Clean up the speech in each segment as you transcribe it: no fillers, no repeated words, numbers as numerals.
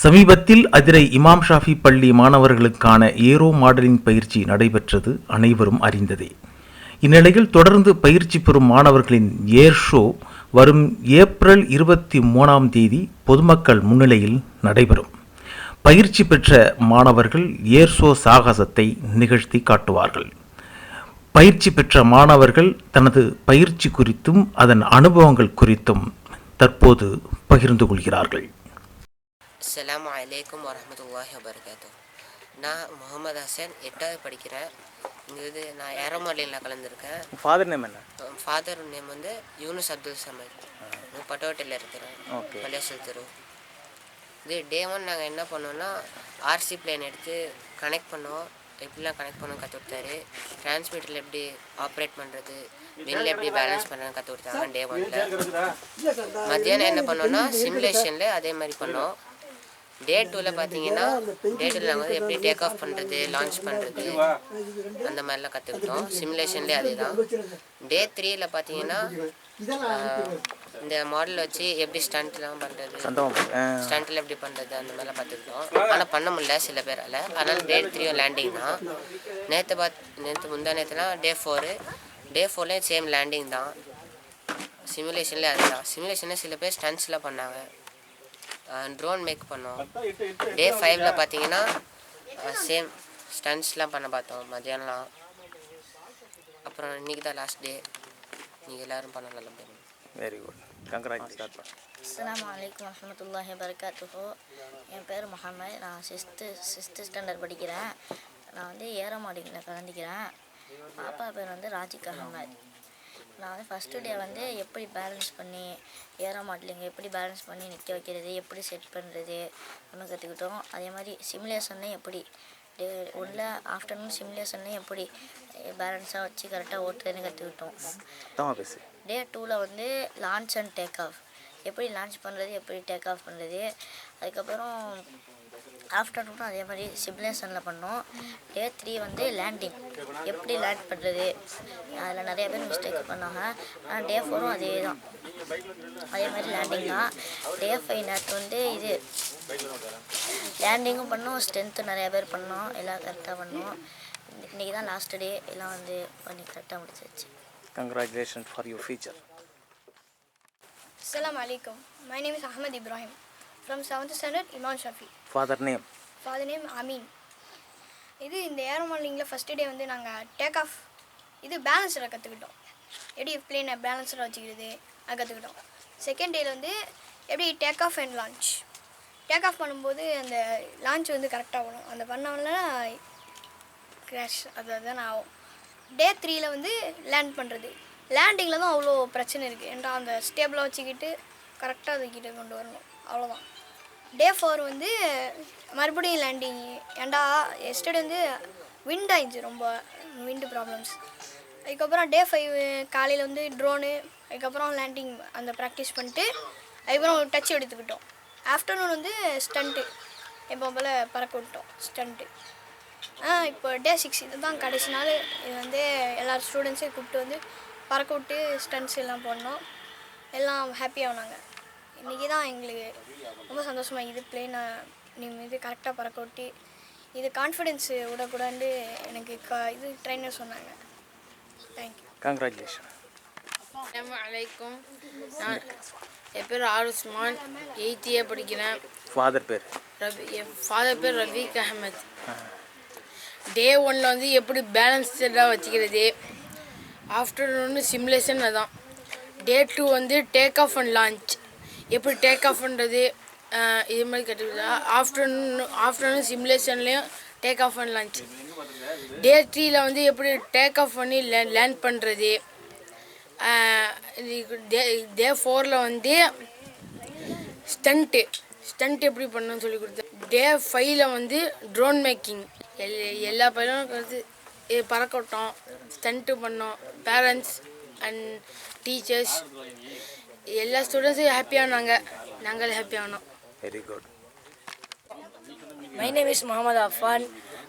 சமீபத்தில் அதிரை இமாம் ஷாஃபி பள்ளி மாணவர்களுக்கான ஏரோ மாடலிங் பயிற்சி நடைபெற்றது அனைவரும் அறிந்ததே. இந்நிலையில் தொடர்ந்து பயிற்சி பெறும் மாணவர்களின் ஏர் ஷோ வரும் ஏப்ரல் 23 பொதுமக்கள் முன்னிலையில் நடைபெறும். பயிற்சி பெற்ற மாணவர்கள் ஏர் ஷோ சாகசத்தை நிகழ்த்தி காட்டுவார்கள். பயிற்சி பெற்ற மாணவர்கள் தனது பயிற்சி குறித்தும் அதன் அனுபவங்கள் குறித்தும் தற்போது பகிர்ந்து கொள்கிறார்கள். அஸ்ஸலாமு அலைக்கும் வரஹ்மத்துல்லாஹி வபரகாத்துஹு. நான் முகமது ஹசன் 8வது படிக்கிறேன். இங்கே நான் ஏரோமாடலில் கலந்துருக்கேன். ஃபாதர் நேம் என்ன? ஃபாதர் நேம் வந்து யூனுஸ் அப்துல் சமத். பட்டோட்டில் இருக்கிறேன், பள்ளியாசல் தெரு. இது டே 1 நாங்கள் என்ன பண்ணோன்னா ஆர்சி பிளேன் எடுத்து கனெக்ட் பண்ணோம். எப்படிலாம் கனெக்ட் பண்ண கற்று கொடுத்தாரு. டிரான்ஸ்மிட்டரில் எப்படி ஆப்ரேட் பண்ணுறது, வெளில எப்படி பேலன்ஸ் பண்ணுறதுன்னு கற்று கொடுத்தாங்க டே 1. மத்தியானம் என்ன பண்ணோன்னா சிமுலேஷனில் அதே மாதிரி பண்ணோம். டே 2 பார்த்தீங்கன்னா டே 2 நாங்கள் வந்து எப்படி டேக் ஆஃப் பண்ணுறது, லான்ச் பண்ணுறது அந்த மாதிரிலாம் கற்றுக்கிட்டோம். சிமுலேஷன்லேயே அதே தான். டே 3 பார்த்தீங்கன்னா இந்த மாடல் வச்சு எப்படி ஸ்டண்ட்லாம் பண்ணுறது, ஸ்டண்ட்டில் எப்படி பண்ணுறது அந்த மாதிரிலாம் பார்த்துக்கிட்டோம். ஆனால் பண்ண முடியல சில பேரால். அதனால் டே 3 லேண்டிங் தான். நேற்று முந்தா நேற்றுலாம் டே 4லேயும் சேம் லேண்டிங் தான். சிமுலேஷன்லேயே அதே தான். சிமுலேஷனில் சில பேர் ஸ்டண்ட்ஸ்லாம் பண்ணாங்க, ட்ரோன் மேக் பண்ணோம். டே 5 பார்த்தீங்கன்னா சேம் ஸ்டண்ட்ஸ்லாம் பண்ண பார்த்தோம் மதியானம்லாம். அப்புறம் இன்றைக்கி தான் லாஸ்ட் டே. நீங்கள் எல்லோரும் பண்ண நல்லா போயிருங்க. Very good, congratulate. அஸ்ஸலாமு அலைக்கும் வரஹ்மத்துல்லாஹி வபரகாத்துஹு. என் பேர் முகமது. நான் சிக்ஸ்த்து ஸ்டாண்டர்ட் படிக்கிறேன். நான் வந்து ஏரோ மாடலிங்கில் கலந்துக்கிறேன். பாப்பா பேர் வந்து ராஜிக் அகமது. நான் வந்து ஃபஸ்ட்டு டே வந்து எப்படி பேலன்ஸ் பண்ணி ஏரோ மாடலிங் எப்படி பேலன்ஸ் பண்ணி நிற்க வைக்கிறது, எப்படி செட் பண்ணுறது அப்படின்னு கற்றுக்கிட்டோம். அதே மாதிரி சிமுலேஷன்லேயும் எப்படி டே 1 ஆஃப்டர்நூன் சிமுலேஷன்லேயும் எப்படி பேலன்ஸாக வச்சு கரெக்டாக ஓட்டுறதுன்னு கற்றுக்கிட்டோம். டே 2 வந்து லான்ச் அண்ட் டேக் ஆஃப் எப்படி லான்ச் பண்ணுறது, எப்படி டேக் ஆஃப் பண்ணுறது. அதுக்கப்புறம் ஆஃப்டர்நூனும் அதே மாதிரி சிமுலேஷனில் பண்ணோம். டே 3 வந்து லேண்டிங் எப்படி லேண்ட் பண்ணுறது, அதில் நிறைய பேர் மிஸ்டேக் பண்ணாங்க. ஆனால் டே 4ம் அதே தான், அதே மாதிரி லேண்டிங் தான். டே 5 நேற்று வந்து இது லேண்டிங்கும் பண்ணோம், ஸ்ட்ரென்த்து நிறையா பேர் பண்ணோம், எல்லாம் கரெக்டாக பண்ணோம். இன்றைக்கி தான் லாஸ்ட் டே, எல்லாம் வந்து பண்ணி கரெக்டாக முடிச்சிருச்சு. Congratulations for your future. Assalamu alaikum. My name is Ahmed Ibrahim from 7th standard Imam Shafi. Father name? Father name Amin. இந்த ஏரோ மாடலிங்கில் ஃபஸ்ட்டு டே வந்து நாங்கள் டேக் ஆஃப் பேலன்ஸில் கற்றுக்கிட்டோம். எப்படி பிளேனை பேலன்ஸில் வச்சுக்கிறது அது கற்றுக்கிட்டோம். செகண்ட் டேயில் வந்து எப்படி take off and launch. Take off பண்ணும்போது அந்த லான்ச் வந்து கரெக்டாக வரும், அந்த பண்ணோம்னா கிராஷ் அதுதான் ஆகும். டே 3 வந்து லேண்ட் பண்ணுறது. லேண்டிங்கில் தான் அவ்வளோ பிரச்சனை இருக்குது. ஏன்டா அந்த ஸ்டேபிளாக வச்சுக்கிட்டு கரெக்டாக அதுக்கிட்ட கொண்டு வரணும், அவ்வளோதான். டே 4 வந்து மறுபடியும் லேண்டிங். ஏன்டா எஸ்டர்டே வந்து விண்ட் ஆயிடுச்சு, ரொம்ப விண்டு ப்ராப்ளம்ஸ். அதுக்கப்புறம் டே 5 காலையில் வந்து ட்ரோனு, அதுக்கப்புறம் லேண்டிங் அந்த ப்ராக்டிஸ் பண்ணிட்டு அதுக்கப்புறம் டச் எடுத்துக்கிட்டோம். ஆஃப்டர்நூன் வந்து ஸ்டண்ட்டு எப்போ போல் பறக்க விட்டோம் ஸ்டண்ட்டு. இப்போ டே 6 இது தான் கடைசி நாள். இது வந்து எல்லா ஸ்டூடெண்ட்ஸையும் கூப்பிட்டு வந்து பறக்க விட்டு ஸ்டண்ட்ஸ் எல்லாம் போடணும். எல்லாம் ஹாப்பியாகுனாங்க. இன்றைக்கி தான் எங்களுக்கு ரொம்ப சந்தோஷமாக இது பிளேனை நீங்கள் இது கரெக்டாக பறக்க விட்டு இது கான்ஃபிடென்ஸு விடக்கூடாது எனக்கு இது ட்ரைனர் சொன்னாங்க. தேங்க்யூ. Congratulations. அஸ்ஸலாமு அலைக்கும். என் பேர் ஆருஸ்மான், 8th படிக்கிறேன். ஃபாதர் பேர்? என் ஃபாதர் பேர் ரஃபீக் அஹமத். டே 1 வந்து எப்படி பேலன்ஸ்டாக வச்சுக்கிறது, ஆஃப்டர்நூன் சிமுலேஷன் அதான். டே 2 வந்து டேக் ஆஃப் அண்ட் லான்ச் எப்படி டேக் ஆஃப் பண்ணுறது இது மாதிரி கற்றுக்கிட்டா. ஆஃப்டர்நூன் சிமுலேஷன்லேயும் take off and launch. Day 3 வந்து எப்படி டேக் ஆஃப் பண்ணி லேண்ட் பண்ணுறது. டே 4 வந்து ஸ்டண்ட் எப்படி பண்ணணும்னு சொல்லி கொடுத்தேன். டே 5 வந்து ட்ரோன் மேக்கிங். எல்லா பையனும் வந்து பறக்க விட்டோம், ஸ்டண்ட்டு பண்ணோம். பேரண்ட்ஸ் அண்ட் டீச்சர்ஸ் எல்லா ஸ்டூடெண்ட்ஸும் ஹாப்பியானாங்க, நாங்களே ஹாப்பியானோம். Very good. My name is Muhammad Affan.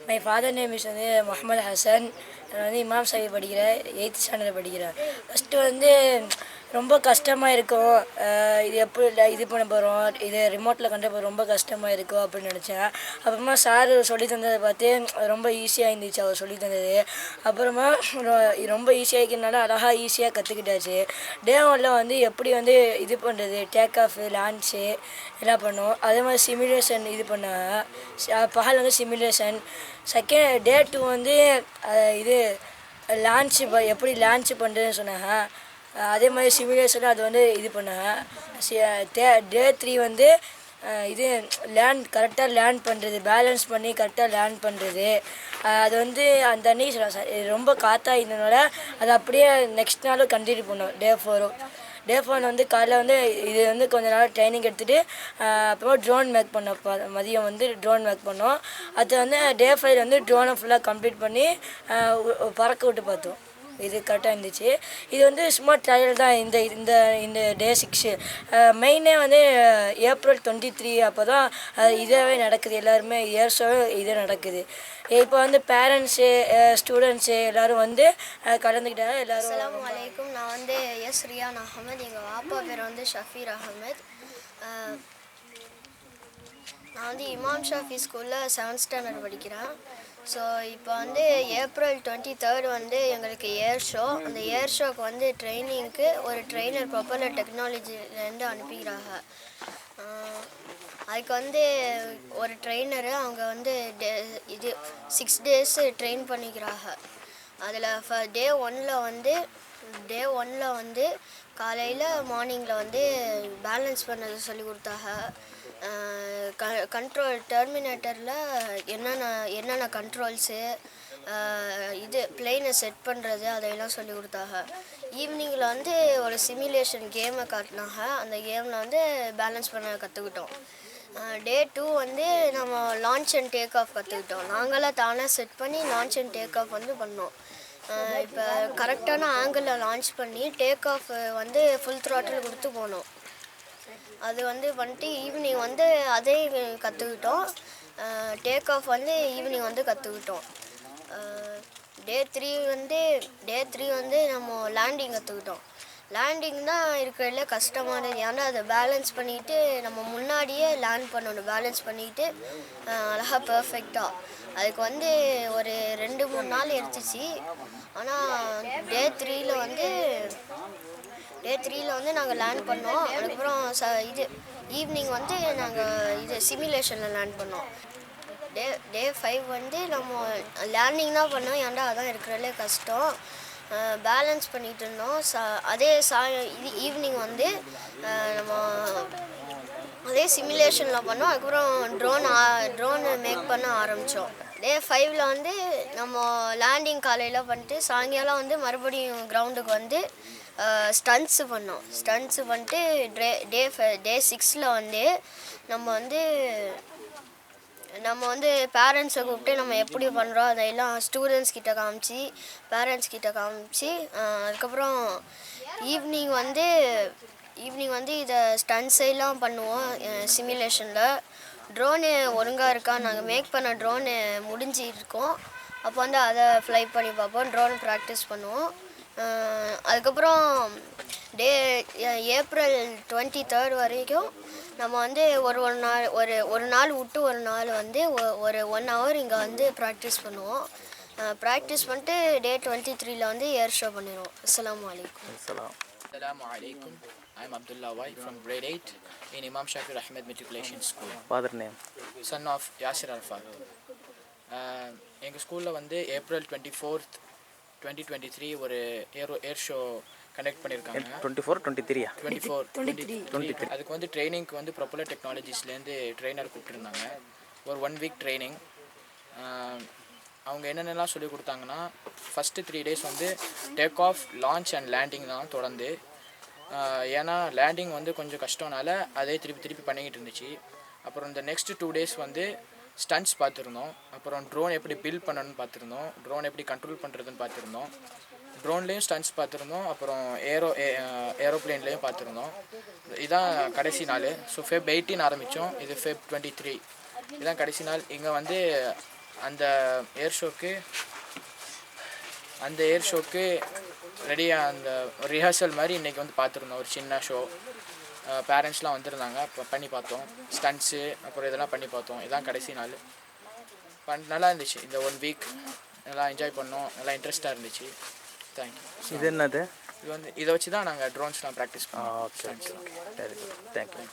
My father name is Muhammad Hassan. நான் வந்து இமாம் ஷாஃபி படிக்கிறேன், 8th ஸ்டாண்டர்ட் படிக்கிறேன். ஃபஸ்ட்டு வந்து ரொம்ப கஷ்டமாக இருக்கும். இது எப்படி இது பண்ண போகிறோம், இது ரிமோட்டில் கண்டு ரொம்ப கஷ்டமாக இருக்கும் அப்படின்னு நினச்சேன். அப்புறமா சார் சொல்லி தந்ததை பார்த்து ரொம்ப ஈஸியாக இருந்துச்சு அவர் சொல்லி தந்தது. அப்புறமா ரொம்ப ஈஸியாக இருக்கிறதுனால அழகாக ஈஸியாக கற்றுக்கிட்டாச்சு. டே 1ல் வந்து எப்படி வந்து இது பண்ணுறது, டேக் ஆஃப் லான்ச்சு எல்லாம் பண்ணோம். அதே மாதிரி சிமுலேஷன் இது பண்ணாங்க. பகல் வந்து சிமுலேஷன். டே 2 வந்து இது லான்ச்சு எப்படி லான்ச் பண்ணுறதுன்னு சொன்னாங்க. அதே மாதிரி சிமுலேஷன் அது வந்து இது பண்ணாங்க. டே 3 வந்து இது கரெக்டாக லேர்ன் பண்ணுறது, பேலன்ஸ் பண்ணி கரெக்டாக லேர்ன் பண்ணுறது. அது வந்து அந்த அன்னைக்கு ரொம்ப காற்றா இருந்ததுனால அது அப்படியே நெக்ஸ்ட் நாளும் கண்டினியூ பண்ணோம். டே 4 வந்து காலையில் வந்து இது வந்து கொஞ்ச நாள் ட்ரைனிங் எடுத்துகிட்டு அப்புறமா ட்ரோன் மேக் பண்ணோம். மதியம் வந்து ட்ரோன் மேக் பண்ணோம். அது வந்து டே 5 வந்து ட்ரோனை ஃபுல்லாக கம்ப்ளீட் பண்ணி பறக்க விட்டு பார்த்தோம். இது கரெக்டாக இருந்துச்சு. இது வந்து சும்மா ட்ரையல் தான். இந்த இந்த இந்த டே 6 மெயினே வந்து April 23 அப்போ தான் இதாகவே நடக்குது. எல்லாருமே இயர் ஷோ இதே நடக்குது. இப்போ வந்து பேரண்ட்ஸு ஸ்டூடெண்ட்ஸு எல்லோரும் வந்து கலந்துக்கிட்டாங்க. எல்லோரும் அஸ்ஸலாமு அலைக்கும். நான் வந்து எஸ் ரியான் அகமது. எங்கள் வாப்பா பேர் வந்து ஷஃபி அகமத். நான் வந்து இமாம் ஷாஃபி ஸ்கூலில் 7th ஸ்டாண்டர்ட் படிக்கிறேன். ஸோ இப்போ வந்து April 23 வந்து எங்களுக்கு ஏர் ஷோ. அந்த ஏர் ஷோக்கு வந்து ட்ரைனிங்க்கு ஒரு ட்ரெயினர் ப்ரொப்பல்லர் டெக்னாலஜிலேருந்து அனுப்பிக்கிறாங்க. அதுக்கு வந்து ஒரு ட்ரெயினரு அவங்க வந்து இது 6 days ட்ரெயின் பண்ணிக்கிறாங்க. அதில் டே 1ல் வந்து காலையில் மார்னிங்கில் வந்து பேலன்ஸ் பண்ணது சொல்லி கொடுத்தாங்க. கண்ட்ரோல் டெர்மினேட்டரில் என்னென்ன கண்ட்ரோல்ஸு, இது பிளேனை செட் பண்ணுறது அதையெல்லாம் சொல்லி கொடுத்தாங்க. ஈவினிங்கில் வந்து ஒரு சிமுலேஷன் கேமை காட்டினாங்க. அந்த கேமில் வந்து பேலன்ஸ் பண்ண கற்றுக்கிட்டோம். டே 2 வந்து நம்ம லான்ச் அண்ட் டேக் ஆஃப் கற்றுக்கிட்டோம். நாங்களாம் தானே செட் பண்ணி லான்ச் அண்ட் டேக் ஆஃப் வந்து பண்ணோம். இப்போ கரெக்டான ஆங்கிளில் லான்ச் பண்ணி டேக் ஆஃப் வந்து ஃபுல் த்ராட்டில் கொடுத்து போனோம். அது வந்து வந்துட்டு ஈவினிங் வந்து அதே கற்றுக்கிட்டோம். டேக் ஆஃப் வந்து ஈவினிங் வந்து கற்றுக்கிட்டோம். டே 3 வந்து நம்ம லேண்டிங் கற்றுக்கிட்டோம். லேண்டிங் தான் இருக்கிறதுல கஷ்டமானது. ஏன்னா அதை பேலன்ஸ் பண்ணிவிட்டு நம்ம முன்னாடியே லேண்ட் பண்ணணும். பேலன்ஸ் பண்ணிவிட்டு அழகாக பர்ஃபெக்டாக அதுக்கு வந்து ஒரு 2-3 நாள் எடுத்துச்சு. ஆனால் டே 3ல் வந்து நாங்கள் லேண்ட் பண்ணோம். அதுக்கப்புறம் இது ஈவினிங் வந்து நாங்கள் இது சிமுலேஷனில் லேண்ட் பண்ணோம். டே 5 வந்து நம்ம லேர்னிங் தான் பண்ணோம். ஏன்டா அதான் இருக்கிறதுலே கஷ்டம். பேலன்ஸ் பண்ணிகிட்டு இருந்தோம். இது ஈவினிங் வந்து நம்ம அதே சிமுலேஷனில் பண்ணோம். அதுக்கப்புறம் ட்ரோன் மேக் பண்ண ஆரம்பித்தோம். டே 5ல் வந்து நம்ம லேண்டிங் காலையில் பண்ணிட்டு சாயங்காலம் வந்து மறுபடியும் கிரவுண்டுக்கு வந்து ஸ்டண்ட்ஸு பண்ணோம். ஸ்டண்ட்ஸு பண்ணிட்டு டே 6ல் வந்து நம்ம வந்து பேரண்ட்ஸை கூப்பிட்டு நம்ம எப்படி பண்ணுறோம் அதையெல்லாம் ஸ்டூடெண்ட்ஸ் கிட்ட காமிச்சு அதுக்கப்புறம் ஈவினிங் வந்து இதை ஸ்டண்ட்ஸ் எல்லாம் பண்ணுவோம். சிமுலேஷனில் ட்ரோனு ஒழுங்காக இருக்கா, நாங்கள் மேக் பண்ண ட்ரோனு முடிஞ்சிருக்கோம். அப்போ வந்து அதை ஃப்ளை பண்ணி பார்ப்போம். ட்ரோன் ப்ராக்டிஸ் பண்ணுவோம். அதுக்கப்புறம் April 23 வரைக்கும் நம்ம வந்து ஒரு நாள் விட்டு ஒரு நாள் வந்து ஒரு 1 hour இங்கே வந்து ப்ராக்டிஸ் பண்ணுவோம். ப்ராக்டிஸ் பண்ணிட்டு டே 23ல் வந்து ஏர் ஷோ பண்ணிடுவோம். அஸ்ஸலாமு அலைக்கும். Assalamu alaikum. I am Abdullah Wai from grade 8 in Imam Shafi Ahmed Matriculation School. Father name? Son of Yasir Arafat. எங்கள் ஸ்கூலில் வந்து April 24th 2023 ஒரு ஏர் ஷோ கண்டக்ட் பண்ணியிருக்காங்க. 24 அதுக்கு வந்து ட்ரைனிங்க்கு வந்து ப்ரொப்பல்லர் டெக்னாலஜிஸ்லேருந்து ட்ரெயினர் கூப்பிட்டுருந்தாங்க. ஒரு 1 week ட்ரைனிங். அவங்க என்னென்னலாம் சொல்லி கொடுத்தாங்கன்னா, ஃபஸ்ட்டு 3 days வந்து take of, launch and landing தான் தொடர்ந்து. ஏன்னா லேண்டிங் வந்து கொஞ்சம் கஷ்டம்னால அதே திருப்பி பண்ணிக்கிட்டு இருந்துச்சு. அப்புறம் இந்த நெக்ஸ்ட் 2 days வந்து ஸ்டண்ட்ஸ் பார்த்துருந்தோம். அப்புறம் ட்ரோன் எப்படி பில்ட் பண்ணணும்னு பார்த்துருந்தோம். ட்ரோன் எப்படி கண்ட்ரோல் பண்ணுறதுன்னு பார்த்துருந்தோம். ட்ரோன்லேயும் ஸ்டண்ட்ஸ் பார்த்துருந்தோம். அப்புறம் ஏரோப்ளேன்லேயும் பார்த்துருந்தோம். இதுதான் கடைசி நாள். ஸோ Feb 18 ஆரம்பித்தோம். இது Feb 23 இதுதான் கடைசி நாள். இங்கே வந்து அந்த ஏர் ஷோக்கு அந்த ஏர் ஷோக்கு ரெடியாக அந்த ரிஹர்சல் மாதிரி இன்றைக்கி வந்து பார்த்துருந்தோம். ஒரு சின்ன ஷோ, பேரண்ட்ஸ்லாம் வந்திருந்தாங்க. இப்போ பண்ணி பார்த்தோம், ஸ்டண்ட்ஸு அப்புறம் இதெல்லாம் பண்ணி பார்த்தோம். இதான் கடைசி நாள். நல்லா இருந்துச்சு. இந்த 1 வீக் நல்லா என்ஜாய் பண்ணோம், நல்லா இன்ட்ரெஸ்ட்டாக இருந்துச்சு. தேங்க்யூ. இது என்னது? இது வந்து இதை வச்சு தான் நாங்கள் ட்ரோன்ஸ்லாம் ப்ராக்டிஸ் பண்ணோம். Okay, very good, thank you.